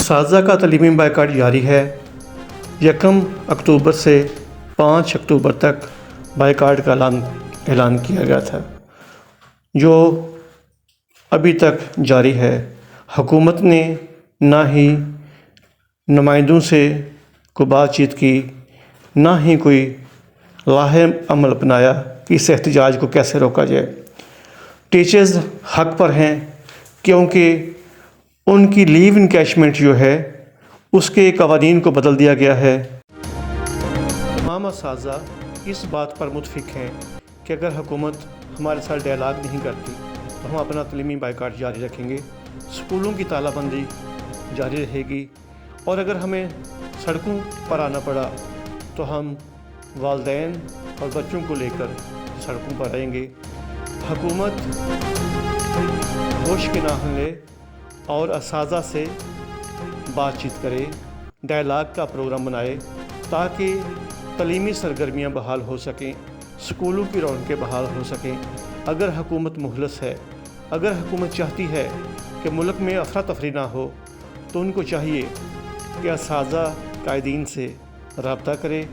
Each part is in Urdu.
اساتذہ کا تعلیمی بائیکاٹ جاری ہے۔ 1 اکتوبر سے 5 اکتوبر تک بائیکاٹ کا اعلان کیا گیا تھا، جو ابھی تک جاری ہے۔ حکومت نے نہ ہی نمائندوں سے کوئی بات چیت کی، نہ ہی کوئی لاہم عمل اپنایا کہ اس احتجاج کو کیسے روکا جائے۔ ٹیچرز حق پر ہیں کیونکہ ان کی لیو انکیشمنٹ جو ہے اس کے قوانین کو بدل دیا گیا ہے۔ تمام اساتذہ اس بات پر متفق ہیں کہ اگر حکومت ہمارے ساتھ ڈائلاگ نہیں کرتی تو ہم اپنا تعلیمی بائیکاٹ جاری رکھیں گے، اسکولوں کی تالہ بندی جاری رہے گی، اور اگر ہمیں سڑکوں پر آنا پڑا تو ہم والدین اور بچوں کو لے کر سڑکوں پر رہیں گے۔ حکومت ہوش کے ناخن لے اور اساتذہ سے بات چیت کرے، ڈائلاگ کا پروگرام بنائے تاکہ تعلیمی سرگرمیاں بحال ہو سکیں، اسکولوں کی رونقیں بحال ہو سکیں۔ اگر حکومت مخلص ہے، اگر حکومت چاہتی ہے کہ ملک میں افراتفری نہ ہو، تو ان کو چاہیے کہ اساتذہ قائدین سے رابطہ کرے،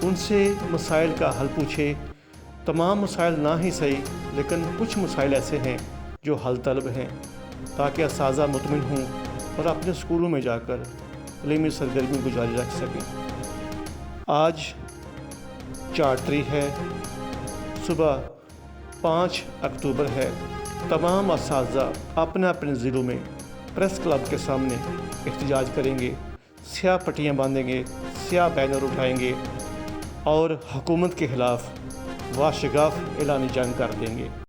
ان سے مسائل کا حل پوچھے۔ تمام مسائل نہ ہی صحیح، لیکن کچھ مسائل ایسے ہیں جو حل طلب ہیں، تاکہ اساتذہ مطمئن ہوں اور اپنے اسکولوں میں جا کر تعلیمی سرگرمی کو جاری رکھ سکیں۔ آج 4 تاریخ ہے، صبح 5 اکتوبر ہے۔ تمام اساتذہ اپنے اپنے ضلعوں میں پریس کلب کے سامنے احتجاج کریں گے، سیاہ پٹیاں باندھیں گے، سیاہ بینر اٹھائیں گے اور حکومت کے خلاف واشگاف اعلان جنگ کر دیں گے۔